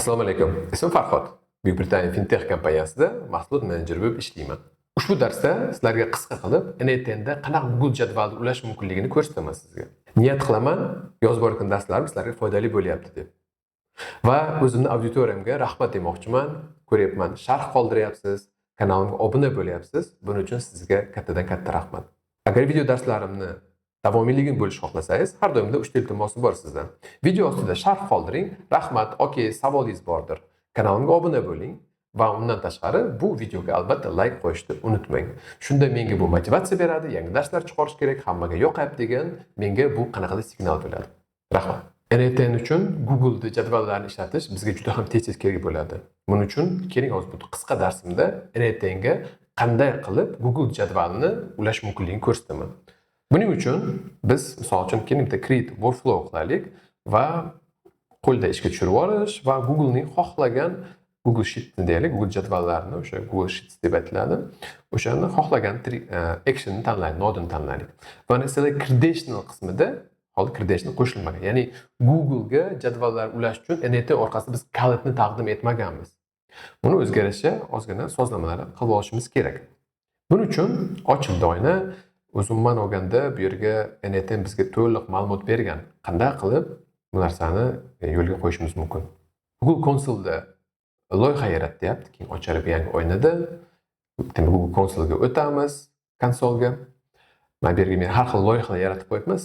Assalomu alaykum. Ismim Farhod. Buyuk Britaniya fintech kompaniyasida mahsulot menejeri bo'lib ishlayman. Ushbu darsda sizlarga qisqa qilib NetEn'da qanaqa Google jadvalni ulash mumkinligini ko'rsataman sizga. Niyat qilaman, yozib borgan darslarim sizlarga foydali bo'lyapti deb. Va o'zimning auditoriyamga rahmat demoqchiman. Ko'ryapman, sharh qoldiryapsiz, kanalimga obuna bo'lyapsiz. Buning uchun sizga kattadan katta rahmat. Agar video darslarimni davomiyligini bo'lishni xohlasangiz, har doimda 3 ta iltimosim bor sizdan. Video ostida sharh qoldiring. Rahmat, okey, savolingiz bordir. Kanalimga obuna bo'ling va undan tashqari bu videoga albatta like qo'yishni unutmang. Shunda menga bu motivatsiya beradi, yangi darslar chiqarish kerak, hammaga yoqayapti degan menga bu qanaqadir signal bo'ladi. Rahmat. NetEn uchun Google jadvallarni ishlatish bizga juda ham tez kerak bo'ladi. Buning uchun keling hozir bu qisqa darsimda NetEnga qanday qilib Google jadvalini ulash mumkinligini ko'rsataman. Buning uchun biz misol uchun keling bitta create workflow qilaylik va qo'lda ishga tushirib olish va Google ning xohlagan Google Sheets'ni deylik, Google jadvallarini, o'sha Google Sheets deb aytiladi. O'shani xohlagan action'ni tanlaylik, nodini tanlaylik. Va masalan credential qismida hozir credential qo'shilmagan. Ya'ni Google ga jadvallar ulash uchun NetEn orqasida biz kalitni taqdim etmaganmiz. Buni o'zgarishga ozgina sozlamalar qilib olishimiz kerak. Buning uchun ochildi oyna. O'zimman olganda bu yerga NetEn bizga to'liq ma'lumot bergan. Qanday qilib bu narsani yo'lga qo'yishimiz mumkin. Google Console'da loyiha yaratyapti. Keyin ochilib yangi oynada Google Console'ga o'tamiz, konsolga. Men bu yerga men har xil loyihalar yaratib qo'yibman.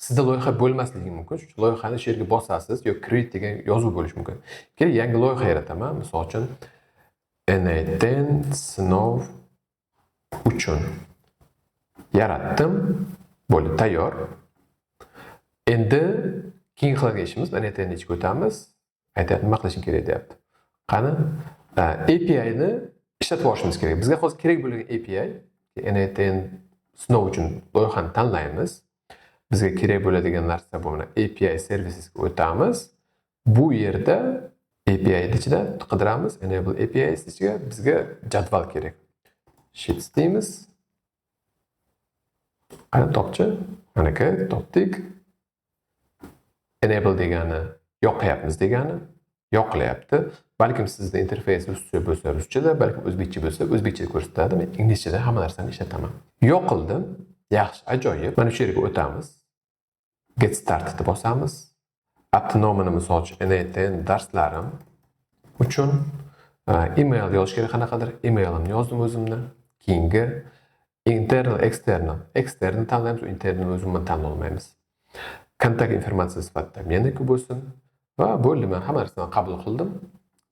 Sizda loyiha bo'lmasligi mumkin. Shu loyihani shu yerga bosasiz yoki create degan yozuv bo'lishi mumkin. Keling, yangi loyiha yarataman. Misol uchun NetEn sinov uchun yaratdim. Bo'ldi, tayyor. Endi keyin qiladigan ishimiz NetEnni ichiga o'tamiz. Aytayapti, nima qilishim kerak deyapti. Qani, API ni ishlatib olishimiz kerak. Bizga hozir kerak bo'lgan API, NetEn sinov uchun loyihani tanlaymiz. Bizga kerak bo'ladigan narsa bu mana API servicesga o'tamiz. Bu yerda API ichida qidiramiz. Enable API ichiga bizga jadval kerak. Sheets deymiz. Qani topchi? Mana topdik. Enable degani yoqyapmiz degani yoqilyapti. Balkim sizda interfeys ruscha bo'lsa ruschada, balkim o'zbekcha bo'lsa o'zbekchada ko'rsatadi. Men inglizchada hamma narsani ishlataman. Yoqildi. Yaxshi, ajoyib. Mana shu yerga o'tamiz. Get started deb bosamiz. Nomini misol uchun NetEn darslarim uchun email yozish kerak qanaqadir. Emailimni yozdim o'zimni. Keyingi internal, external. External tanlaymiz, internal o'zimni tanlayolmaymiz. Kontakt informatsiyasi sifatida meniki bo'lsin va bo'ldi, men hamma narsani qabul qildim.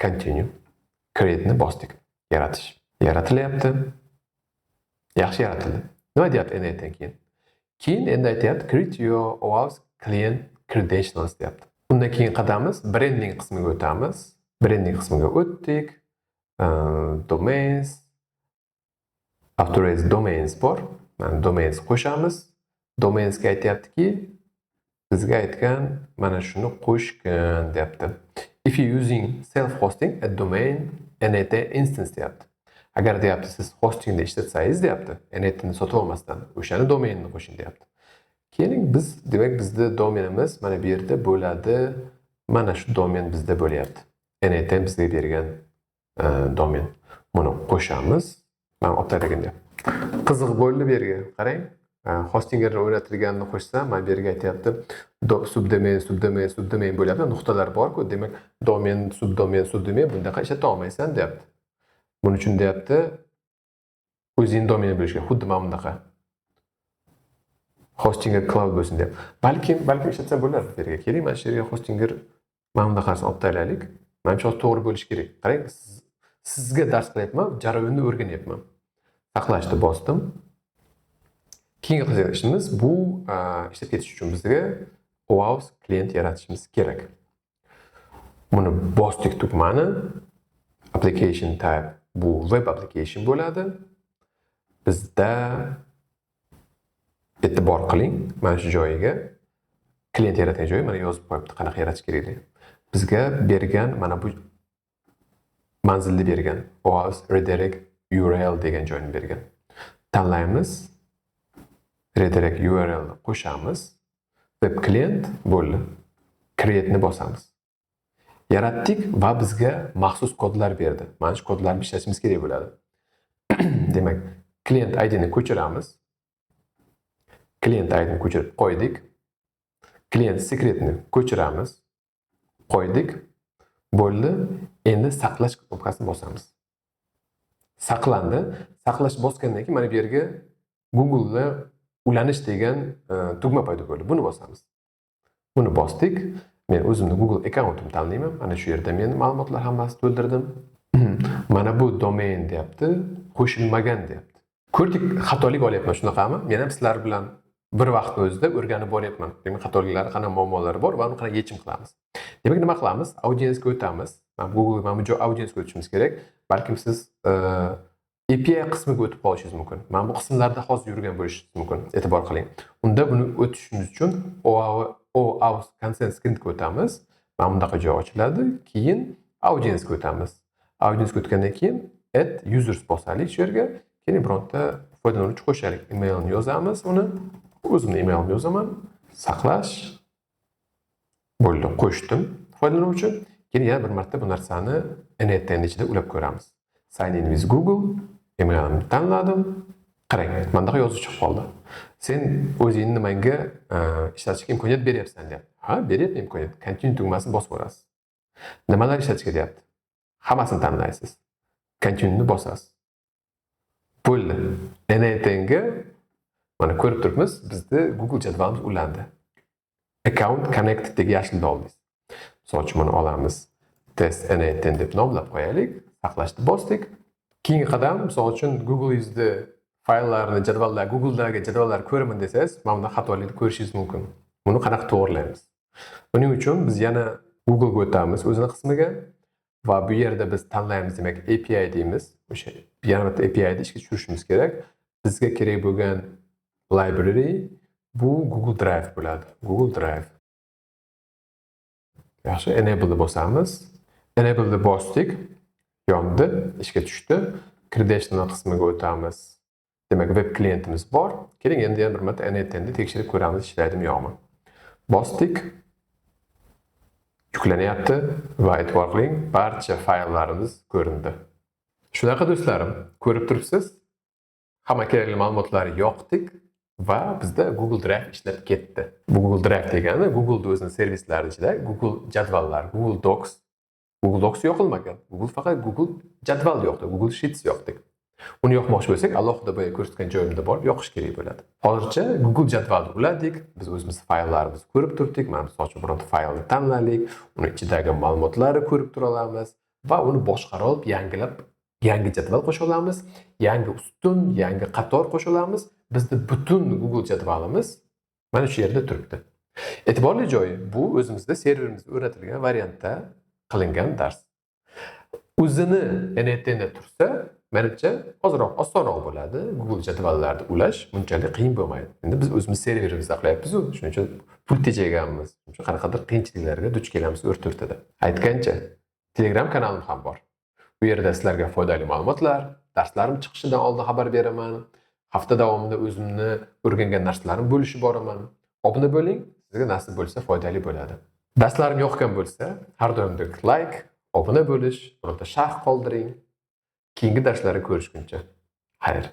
Continue. Create ni bosdik. Yaratish. Yaratilyapti. Yaxshi yaratildi. Nima deyapti NetEn keyin? Keyin endi aytayapti create your OAuth client credentials deyapti. Undan keyin qadamimiz branding qismiga o'tamiz. Branding qismiga o'tdik. Domains, authorized domains bor. Mana domains qo'shamiz. Domainsga aytayaptiki, bizga aytgan mana shuni qo'shgan deyapti. If you using self-hosting a domain NetEn instance deyapti. Agar deyapti siz hostingda ishlatsangiz deyapti, NetEnni sotib olmasdan o'shani domainni qo'shing deyapti. Keling biz, demak bizda domenimiz mana bu yerda bo'ladi. Mana shu domen bizda bo'lyapti. NetEn bizga bergan domen. Buni qo'shamiz. Men optaragan deyapti. Qiziq bo'ldi bu yerga. Qarang. Hostingerni o'rnatilganini qo'shsam, men bu yerga aytayapti, subdomain bo'lyapti. Nuqtalar bor-ku, demak domen, subdomain bundaqa ishlata olmaysan deyapti. Buning uchun deyapti, o'zing domen bo'lishga xuddi mana bunaqa. Hostinger cloud bo'lsin deb. Balkim ishlatsa bo'lar bu yerga. Keling, mana shu yerga hostinger mana bunaqasini olib taylaylik. Menimcha to'g'ri bo'lishi kerak. Qarang, sizga dars qilyapman, jarayonni o'rganyapman. Saqlashni bosdim. Keyingi qiladigan ishimiz bu ishlab ketish uchun bizga OAuth klient yaratishimiz kerak. Buni bosdik tugmani. Application type bu web application bo'ladi. Bizda e'tibor qiling, mana shu joyiga klient yaratgan joyi mana yozib qo'yibdi, qanaqa yaratish kerakligini. Bizga bergan mana bu manzilni bergan. OAuth redirect URL degan joyni bergan. Tanlaymiz. Redirect URL ni qo'shamiz. Web client bo'ldi. Create ni bosamiz. yaratdik va bizga maxsus kodlar berdi. Mana shu kodlarni ishlatishimiz kerak bo'ladi. Demak, klient ID'ni ko'chiramiz. Klient ID'ni ko'chirib qo'ydik. Klient secretni ko'chiramiz. Qo'ydik. Bo'ldi. Endi saqlash knopkasini bosamiz. Saqlandi. Saqlash bosgandan keyin mana bu yerga Google'da ulanish degan tugma paydo bo'ldi. Buni bosamiz. Buni bosdik. Men o'zimni Google accountimni tanlayman. Mana shu yerda men ma'lumotlar hammasini to'ldirdim. Mana bu domain deyapti, qo'shilmagan deyapti. Ko'rdik, xatolik olyapman, shunaqami? Men ham sizlar bilan bir vaqt o'zida o'rganib boryapman. Demak, xatoliklar, qanaqa muammolari bor va uni qanaqa yechim qilamiz. Demak, nima qilamiz? Audiensga o'tamiz. Google mana bu joy audiensga o'tishimiz kerak. Balkim siz API qismiga o'tib qolishingiz mumkin. Mana bu qismlarda hozir yurgan bo'lishingiz mumkin. E'tibor qiling. Unda buni o'tishimiz uchun OAuth consent screenga o'tamiz. Mana bunaqa joy ochiladi. Keyin audiensga o'tamiz. Audiensga o'tgandan keyin add users bosalik shu yerga. Keyin bironta foydalanuvchi qo'shaylik. Emailni yozamiz uni. O'zimni emailimni yozaman. Saqlash. Bo'ldi, qo'shdim foydalanuvchi. Keyin yana bir marta bu narsani NetEnt ichida ulab ko'ramiz. Sign in with Google. Emailimni tanladim. Qarang, manda yozuv chiqib qoldi. Sen o'zingni menga ishlatishga imkoniyat beryapsan deyapti. Ha, beryapman imkoniyat. Continue tugmasini bosib o'rasiz. Nimalar ishlatishga deyapti? Hammasini tanlaysiz. Continue'ni bosasiz. Bo'ldi. NetEntga mana ko'rib turibmiz, bizda Google jadvalimiz ulandi. Account connected degan yashilni oldingiz. Misol uchun buni olamiz. Test NetEnt deb nomlab qo'yaylik. Saqlashni bosdik. Keyingi qadam, misol uchun Google izda fayllarni, jadvallar, Google'dagi jadvallarni ko'raman desangiz, mana bunday xatolikni ko'rishingiz mumkin. Buni qanaqa to'g'rilaymiz? Buning uchun biz yana Google ga o'tamiz o'zini qismiga va bu yerda biz tanlaymiz, demak API deymiz. O'sha yana bitta API ni ishga tushirishimiz kerak. Bizga kerak bo'lgan library bu Google Drive bo'ladi. Google Drive. Yaxshi, enable bosamiz. Enable bosdik. Yondi, ishga tushdi. Credential qismiga o'tamiz. Demak, web klientimiz bor. Keling endi yana bir marta NetEntni tekshirib ko'ramiz, ishlaydimi yo'qmi. Bosdik. Yuklanyapti va e'tibor qiling, barcha fayllarimiz ko'rindi. Shunaqa do'stlarim, ko'rib turibsiz? Hamma kerakli ma'lumotlarni yoqdik va bizda Google Drive ishlab ketdi. Bu Google Drive degani Google o'zining servislari ichida Google jadvallar, Google Docs. Google Docs yoqilmagan. Google faqat Google jadval yoqdi, Google Sheets yoqdik. Uni yoqmoqchi bo'lsak, alohida boya ko'rsatgan joyimda borib yoqish kerak bo'ladi. Hozircha Google jadvalni uladik, biz o'zimiz fayllarimizni ko'rib turdik. Mana misol uchun bironta faylni tanladik, uni ichidagi ma'lumotlarni ko'rib tura olamiz va uni boshqara olib, yangilab, yangi jadval qo'sha olamiz, yangi ustun, yangi qator qo'sha olamiz. Bizda butun Google jadvalimiz mana shu yerda turibdi. E'tiborli joyi, bu o'zimizda serverimizda o'rnatilgan variantda qilingan dars. O'zini NetEntda tursa, menimcha ozroq osonroq bo'ladi. Google jadvallarni ulash bunchalik qiyin bo'lmaydi. Endi biz o'zimiz serverimizda qilyapmiz, shuning uchun pul tejaganmiz. Shuning uchun qanaqadir qiyinchiliklarga duch kelamiz o'rta-o'rtada. Aytgancha, Telegram kanalim ham bor. Bu yerda sizlarga foydali ma'lumotlar, darslarim chiqishidan oldin xabar beraman. Hafta davomida o'zimni o'rgangan narsalarim bo'lishib boraman. Obuna bo'ling, sizga nasib bo'lsa foydali bo'ladi. Darslarim yoqgan bo'lsa, har doimdek like, obuna bo'lish, bironta sharh qoldiring. Keyingi darslarni ko'rishguncha. Xayr.